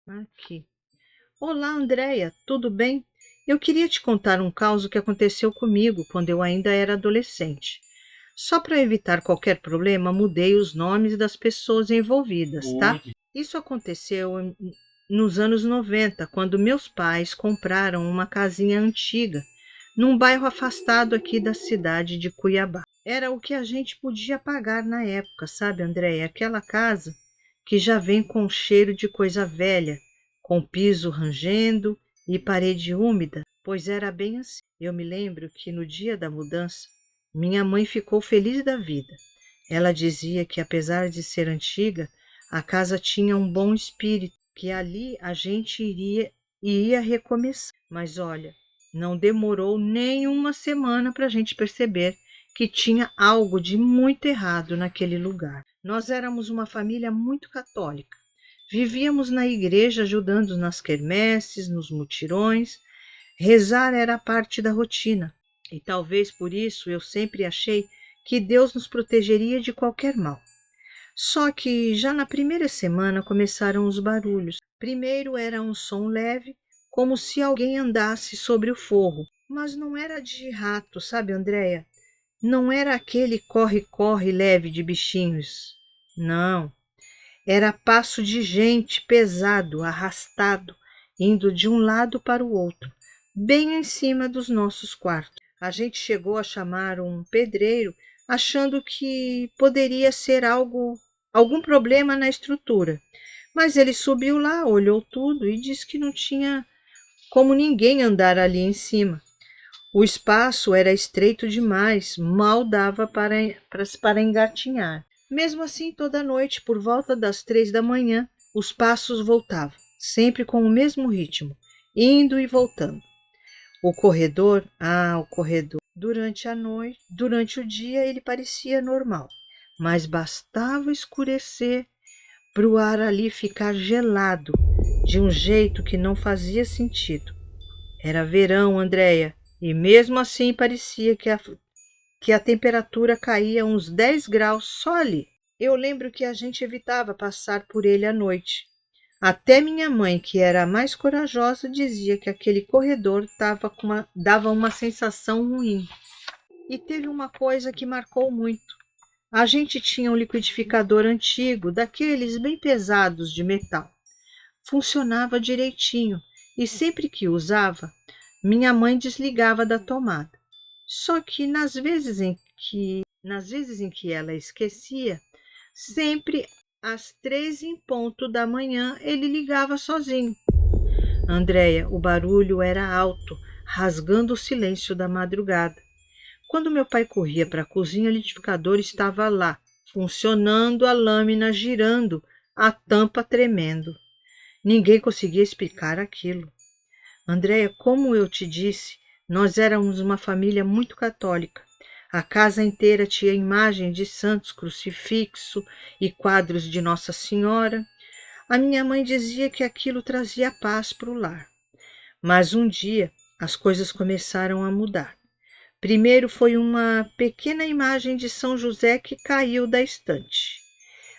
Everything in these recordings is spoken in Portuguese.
Aqui. Olá, Andréia, tudo bem? Eu queria te contar um caso que aconteceu comigo quando eu ainda era adolescente. Só para evitar qualquer problema, mudei os nomes das pessoas envolvidas, tá? Isso aconteceu nos anos 90, quando meus pais compraram uma casinha antiga num bairro afastado aqui da cidade de Cuiabá. Era o que a gente podia pagar na época, sabe, Andréia? Aquela casa que já vem com cheiro de coisa velha, com piso rangendo e parede úmida, pois era bem assim. Eu me lembro que no dia da mudança, minha mãe ficou feliz da vida. Ela dizia que, apesar de ser antiga, a casa tinha um bom espírito, que ali a gente ia recomeçar. Mas olha, não demorou nem uma semana para a gente perceber que tinha algo de muito errado naquele lugar. Nós éramos uma família muito católica. Vivíamos na igreja ajudando nas quermesses, nos mutirões. Rezar era parte da rotina. E talvez por isso eu sempre achei que Deus nos protegeria de qualquer mal. Só que já na primeira semana começaram os barulhos. Primeiro era um som leve, como se alguém andasse sobre o forro. Mas não era de rato, sabe, Andréia? Não era aquele corre-corre leve de bichinhos. Não. Era passo de gente pesado, arrastado, indo de um lado para o outro, bem em cima dos nossos quartos. A gente chegou a chamar um pedreiro, achando que poderia ser algum problema na estrutura. Mas ele subiu lá, olhou tudo e disse que não tinha como ninguém andar ali em cima. O espaço era estreito demais, mal dava para engatinhar. Mesmo assim, toda noite, por volta das 3 da manhã, os passos voltavam, sempre com o mesmo ritmo, indo e voltando. O corredor. Durante o dia ele parecia normal, mas bastava escurecer para o ar ali ficar gelado, de um jeito que não fazia sentido. Era verão, Andréia, e mesmo assim parecia que a temperatura caía uns 10 graus só ali. Eu lembro que a gente evitava passar por ele à noite. Até minha mãe, que era a mais corajosa, dizia que aquele corredor dava uma sensação ruim. E teve uma coisa que marcou muito. A gente tinha um liquidificador antigo, daqueles bem pesados de metal. Funcionava direitinho e sempre que usava, minha mãe desligava da tomada. Só que nas vezes em que ela esquecia, sempre às 3 em ponto da manhã ele ligava sozinho. Andréia, o barulho era alto, rasgando o silêncio da madrugada. Quando meu pai corria para a cozinha, o liquidificador estava lá, funcionando, a lâmina girando, a tampa tremendo. Ninguém conseguia explicar aquilo. Andréia, como eu te disse, nós éramos uma família muito católica. A casa inteira tinha imagem de santos, crucifixo e quadros de Nossa Senhora. A minha mãe dizia que aquilo trazia paz para o lar. Mas um dia as coisas começaram a mudar. Primeiro foi uma pequena imagem de São José que caiu da estante.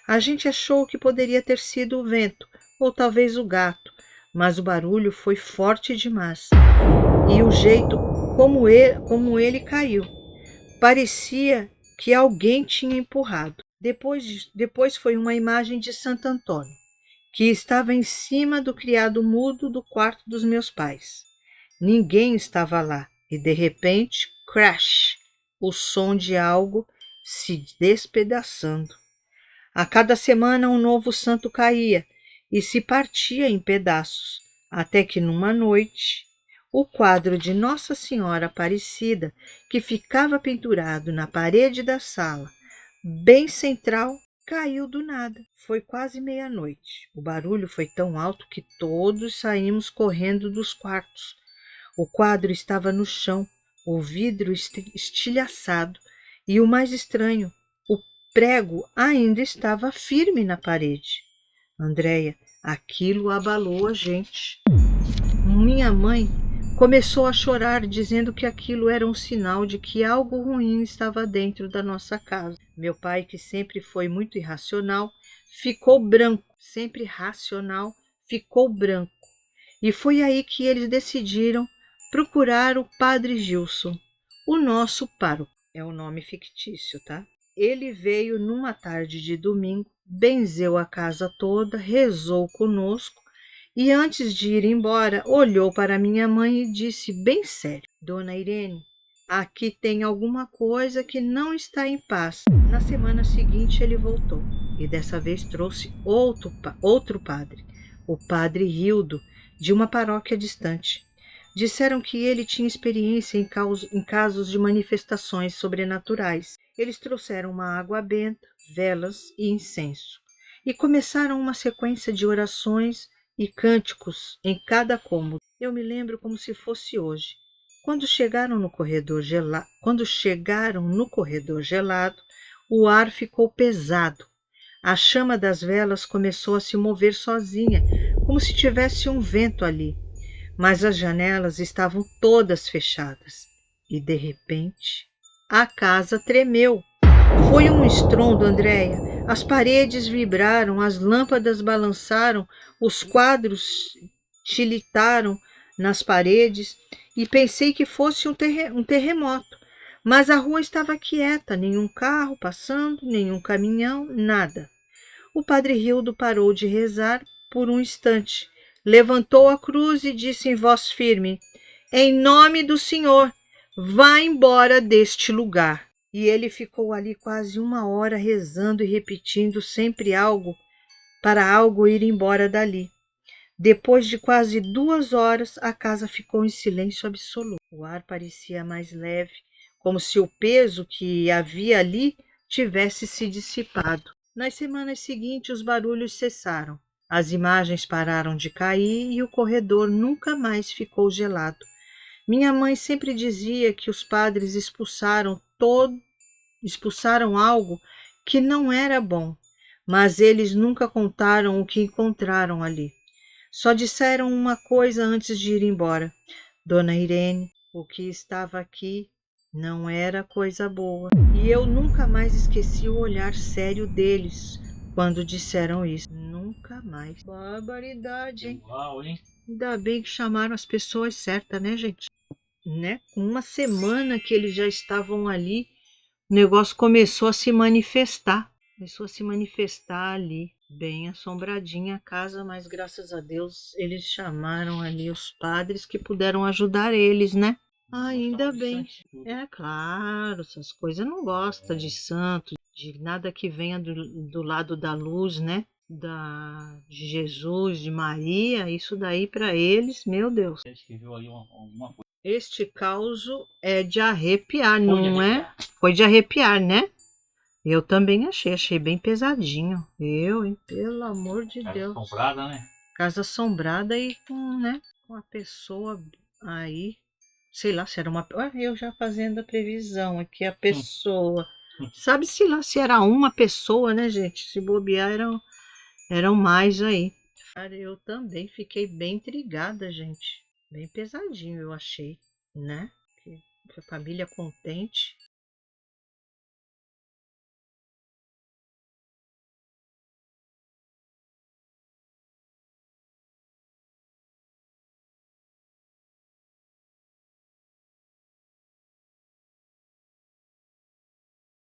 A gente achou que poderia ter sido o vento ou talvez o gato, mas o barulho foi forte demais. E o jeito como ele caiu. Parecia que alguém tinha empurrado. Depois foi uma imagem de Santo Antônio, que estava em cima do criado mudo do quarto dos meus pais. Ninguém estava lá e, de repente, crash! O som de algo se despedaçando. A cada semana um novo santo caía e se partia em pedaços, até que numa noite o quadro de Nossa Senhora Aparecida, que ficava pendurado na parede da sala, bem central, caiu do nada. Foi quase meia-noite. O barulho foi tão alto que todos saímos correndo dos quartos. O quadro estava no chão, o vidro estilhaçado, e o mais estranho, o prego ainda estava firme na parede. Andréia, aquilo abalou a gente. Minha mãe começou a chorar, dizendo que aquilo era um sinal de que algo ruim estava dentro da nossa casa. Meu pai, que sempre foi muito irracional, ficou branco. Sempre racional, ficou branco. E foi aí que eles decidiram procurar o Padre Gilson, o nosso pároco. É o nome fictício, tá? Ele veio numa tarde de domingo, benzeu a casa toda, rezou conosco e antes de ir embora, olhou para minha mãe e disse bem sério: Dona Irene, aqui tem alguma coisa que não está em paz. Na semana seguinte ele voltou e dessa vez trouxe outro padre, o Padre Rildo, de uma paróquia distante. Disseram que ele tinha experiência em casos de manifestações sobrenaturais. Eles trouxeram uma água benta, velas e incenso e começaram uma sequência de orações e cânticos em cada cômodo. Eu me lembro como se fosse hoje. Quando chegaram no corredor gelado, o ar ficou pesado. A chama das velas começou a se mover sozinha, como se tivesse um vento ali. Mas as janelas estavam todas fechadas. E, de repente, a casa tremeu. Foi um estrondo, Andréia. As paredes vibraram, as lâmpadas balançaram, os quadros tilitaram nas paredes e pensei que fosse um terremoto. Mas a rua estava quieta, nenhum carro passando, nenhum caminhão, nada. O Padre Rildo parou de rezar por um instante, levantou a cruz e disse em voz firme: Em nome do Senhor, vá embora deste lugar. E ele ficou ali quase 1 hora rezando e repetindo sempre algo para algo ir embora dali. Depois de quase 2 horas, a casa ficou em silêncio absoluto. O ar parecia mais leve, como se o peso que havia ali tivesse se dissipado. Nas semanas seguintes, os barulhos cessaram. As imagens pararam de cair e o corredor nunca mais ficou gelado. Minha mãe sempre dizia que os padres expulsaram algo que não era bom, mas eles nunca contaram o que encontraram ali. Só disseram uma coisa antes de ir embora: Dona Irene, o que estava aqui não era coisa boa. E eu nunca mais esqueci o olhar sério deles quando disseram isso. Nunca mais. Barbaridade, hein? Uau, hein? Ainda bem que chamaram as pessoas certas, né, gente? Né? 1 semana que eles já estavam ali, o negócio começou a se manifestar. Começou a se manifestar ali, bem assombradinha a casa, mas graças a Deus eles chamaram ali os padres que puderam ajudar eles, né? Ainda bem. É claro, essas coisas não gosta de santo, de nada que venha do lado da luz, né? De Jesus, de Maria, isso daí para eles, meu Deus. Ele escreveu aí alguma coisa. Este causo é de arrepiar, não é? arrepiar. Foi de arrepiar, né? Eu também achei bem pesadinho. Hein? Pelo amor de Casa Deus. assombrada, né? Casa assombrada e com a pessoa aí, sei lá se era uma... Eu já fazendo a previsão aqui, a pessoa... Sabe-se lá se era uma pessoa, né, gente? Se bobear, eram mais aí. Eu também fiquei bem intrigada, gente. Bem pesadinho, eu achei, né? Que família contente.